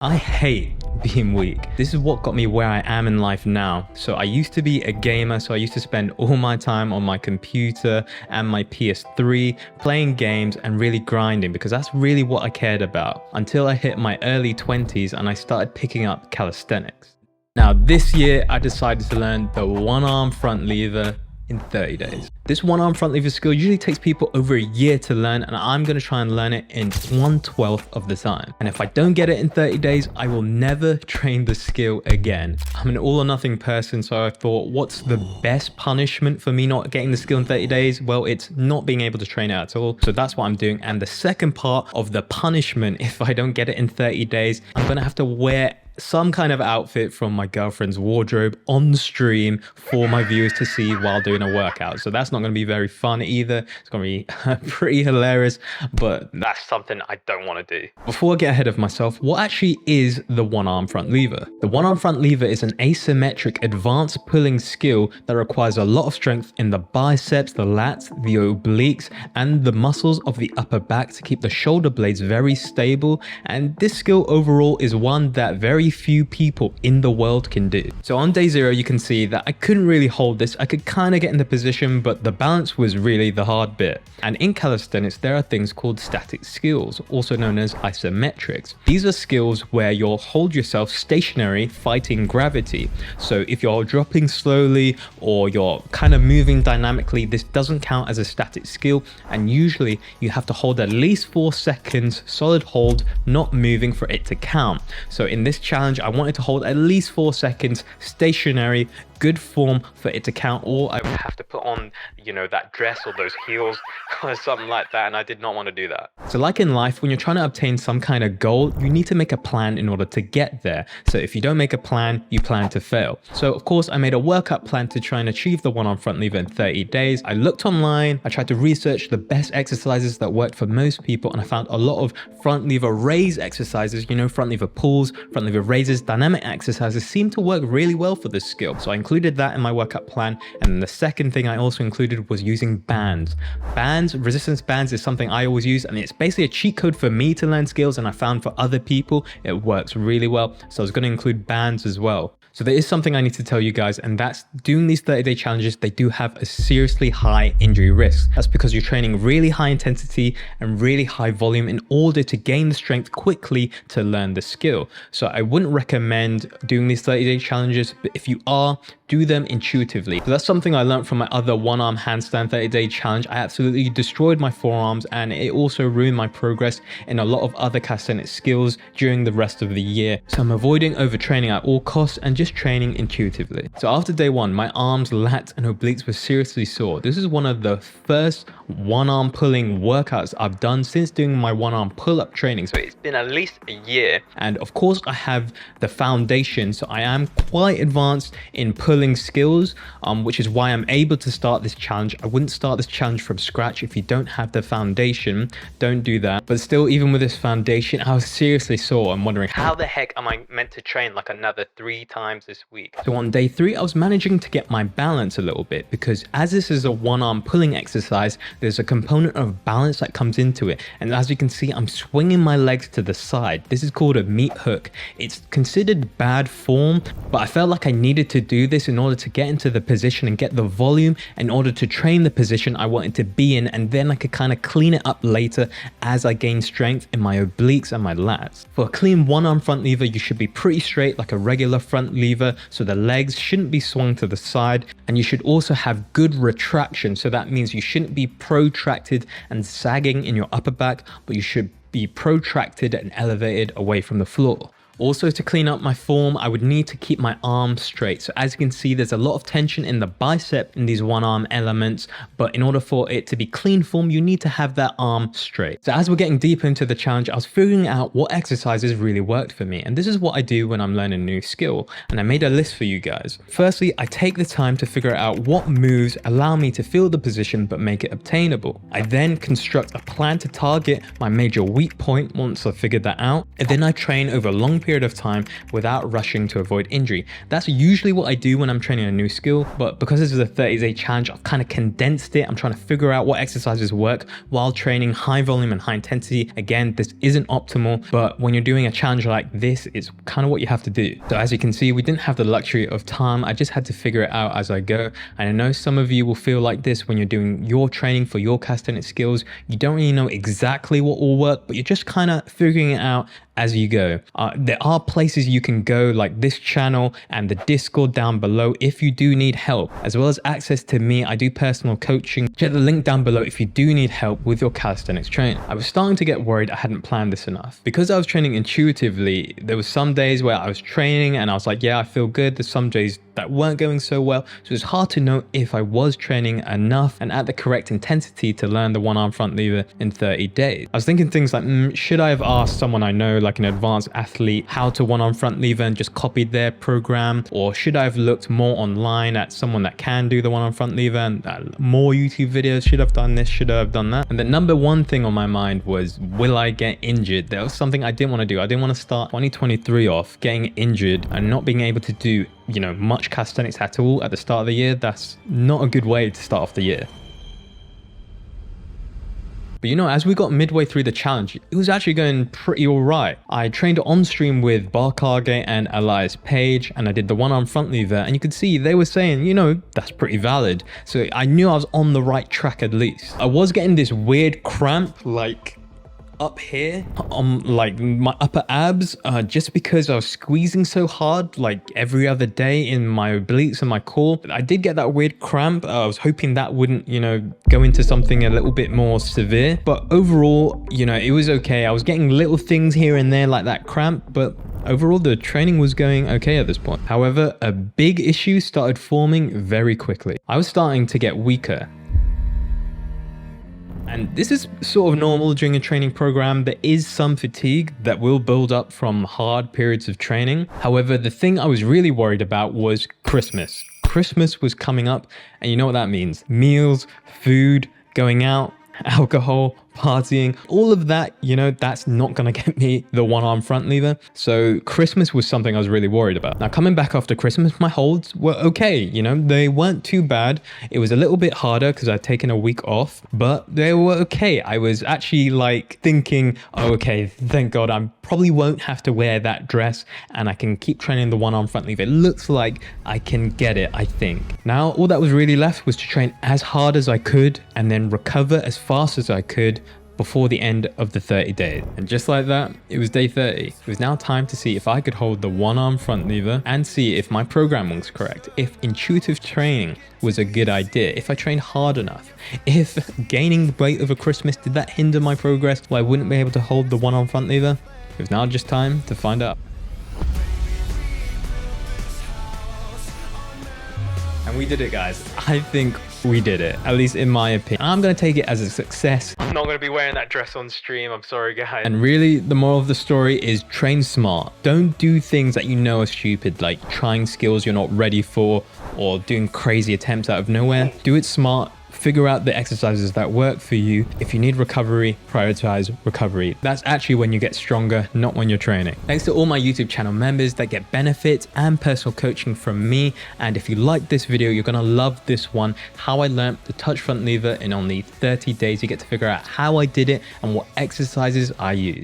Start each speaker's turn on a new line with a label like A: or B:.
A: I hate being weak. This is what got me where I am in life now. So I used to be a gamer, so I used to spend all my time on my computer and my PS3 playing games and really grinding because that's really what I cared about until I hit my early 20s and I started picking up calisthenics. Now this year I decided to learn the one arm front lever in 30 days. This one arm front lever skill usually takes people over a year to learn, and I'm going to try and learn it in 1/12 of the time. And if I don't get it in 30 days, I will never train the skill again. I'm an all or nothing person, so I thought, what's the best punishment for me not getting the skill in 30 days? Well, it's not being able to train it at all. So that's what I'm doing. And the second part of the punishment, if I don't get it in 30 days, I'm going to have to wear some kind of outfit from my girlfriend's wardrobe on stream for my viewers to see while doing a workout. So that's not going to be very fun either. It's going to be pretty hilarious, but that's something I don't want to do. Before I get ahead of myself, what actually is the one arm front lever? The one arm front lever is an asymmetric advanced pulling skill that requires a lot of strength in the biceps, the lats, the obliques, and the muscles of the upper back to keep the shoulder blades very stable. And this skill overall is one that very few people in the world can do. So on day 0, you can see that I couldn't really hold this. I could kind of get in the position, but the balance was really the hard bit. And in calisthenics, there are things called static skills, also known as isometrics. These are skills where you'll hold yourself stationary fighting gravity. So if you're dropping slowly or you're kind of moving dynamically, this doesn't count as a static skill. And usually you have to hold at least 4 seconds solid hold, not moving for it to count. So in this challenge, I wanted to hold at least 4 seconds stationary, good form for it to count, or I would have to put on, you know, that dress or those heels or something like that, and I did not want to do that. So like in life, when you're trying to obtain some kind of goal, you need to make a plan in order to get there. So if you don't make a plan, you plan to fail. So of course, I made a workout plan to try and achieve the one arm front lever in 30 days. I looked online, I tried to research the best exercises that worked for most people, and I found a lot of front lever raise exercises, you know, front lever pulls, front lever raises, dynamic exercises seem to work really well for this skill. So I included that in my workout plan. And then the second thing I also included was using bands. Resistance bands is something I always use, and it's basically a cheat code for me to learn skills, and I found for other people it works really well. So I was going to include bands as well. So there is something I need to tell you guys, and that's doing these 30-day challenges, they do have a seriously high injury risk. That's because you're training really high intensity and really high volume in order to gain the strength quickly to learn the skill. So I wouldn't recommend doing these 30-day challenges, but if you are, do them intuitively. So that's something I learned from my other one arm handstand 30-day challenge. I absolutely destroyed my forearms, and it also ruined my progress in a lot of other calisthenics skills during the rest of the year. So I'm avoiding overtraining at all costs and just training intuitively. So after day 1, my arms, lats, and obliques were seriously sore. This is one of the first one arm pulling workouts I've done since doing my one arm pull-up training. So it's been at least a year. And of course I have the foundation, so I am quite advanced in pulling skills, which is why I'm able to start this challenge. I wouldn't start this challenge from scratch. If you don't have the foundation, don't do that. But still, even with this foundation, I was seriously sore. I'm wondering, how the heck am I meant to train like another 3 times this week? So on day 3, I was managing to get my balance a little bit, because as this is a one arm pulling exercise, there's a component of balance that comes into it. And as you can see, I'm swinging my legs to the side. This is called a meat hook. It's considered bad form, but I felt like I needed to do this in order to get into the position and get the volume in order to train the position I wanted to be in, and then I could kind of clean it up later as I gain strength in my obliques and my lats. For a clean one arm front lever, you should be pretty straight like a regular front lever, so the legs shouldn't be swung to the side, and you should also have good retraction. So that means you shouldn't be protracted and sagging in your upper back, but you should be protracted and elevated away from the floor. Also, to clean up my form, I would need to keep my arms straight. So as you can see, there's a lot of tension in the bicep in these one arm elements, but in order for it to be clean form, you need to have that arm straight. So as we're getting deeper into the challenge, I was figuring out what exercises really worked for me. And this is what I do when I'm learning a new skill. And I made a list for you guys. Firstly, I take the time to figure out what moves allow me to feel the position, but make it obtainable. I then construct a plan to target my major weak point once I've figured that out. And then I train over a long period period of time without rushing to avoid injury. That's usually what I do when I'm training a new skill, but because this is a 30-day challenge, I've kind of condensed it. I'm trying to figure out what exercises work while training high volume and high intensity. Again, this isn't optimal, but when you're doing a challenge like this, it's kind of what you have to do. So as you can see, we didn't have the luxury of time. I just had to figure it out as I go. And I know some of you will feel like this when you're doing your training for your calisthenics skills. You don't really know exactly what will work, but you're just kind of figuring it out as you go. There are places you can go, like this channel and the Discord down below if you do need help, as well as access to me. I do personal coaching. Check the link down below if you do need help with your calisthenics training. I was starting to get worried I hadn't planned this enough. Because I was training intuitively, there was some days where I was training and I was like, yeah, I feel good. There's some days that weren't going so well. So it's hard to know if I was training enough and at the correct intensity to learn the one arm front lever in 30 days. I was thinking things like, should I have asked someone I know, like an advanced athlete, how to one arm front lever and just copied their program? Or should I have looked more online at someone that can do the one arm front lever and more YouTube videos? Should I have done this? Should I have done that? And the number one thing on my mind was, will I get injured? That was something I didn't want to do. I didn't want to start 2023 off getting injured and not being able to do, you know, much calisthenics at all at the start of the year. That's not a good way to start off the year. But you know, as we got midway through the challenge, it was actually going pretty all right. I trained on stream with Barkage and Elias Page, and I did the one arm front lever, and you could see they were saying, you know, that's pretty valid. So I knew I was on the right track at least. I was getting this weird cramp, like up here on like my upper abs, just because I was squeezing so hard like every other day in my obliques and my core. I did get that weird cramp. I was hoping that wouldn't, you know, go into something a little bit more severe, but overall, you know, it was okay. I was getting little things here and there like that cramp, but overall the training was going okay at this point. However, a big issue started forming very quickly. I was starting to get weaker. And this is sort of normal during a training program. There is some fatigue that will build up from hard periods of training. However, the thing I was really worried about was Christmas. Christmas was coming up, and you know what that means. Meals, food, going out, alcohol, partying, all of that, you know, that's not gonna get me the one arm front lever. So Christmas was something I was really worried about. Now coming back after Christmas, my holds were okay, you know, they weren't too bad. It was a little bit harder because I'd taken a week off, but they were okay. I was actually like thinking, oh, okay, thank God, I probably won't have to wear that dress and I can keep training the one arm front lever. It looks like I can get it, I think. Now all that was really left was to train as hard as I could and then recover as fast as I could before the end of the 30 days. And just like that, it was day 30. It was now time to see if I could hold the one arm front lever and see if my programming was correct, if intuitive training was a good idea, if I trained hard enough, if gaining weight over Christmas, did that hinder my progress where I wouldn't be able to hold the one arm front lever? It was now just time to find out. And we did it, guys. I think we did it, at least in my opinion. I'm gonna take it as a success. I'm not gonna be wearing that dress on stream, I'm sorry guys. And really, the moral of the story is train smart. Don't do things that you know are stupid, like trying skills you're not ready for or doing crazy attempts out of nowhere. Do it smart. Figure out the exercises that work for you. If you need recovery, prioritize recovery. That's actually when you get stronger, not when you're training. Thanks to all my YouTube channel members that get benefits and personal coaching from me. And if you like this video, you're gonna love this one, how I learned the touch front lever in only 30 days. You get to figure out how I did it and what exercises I use.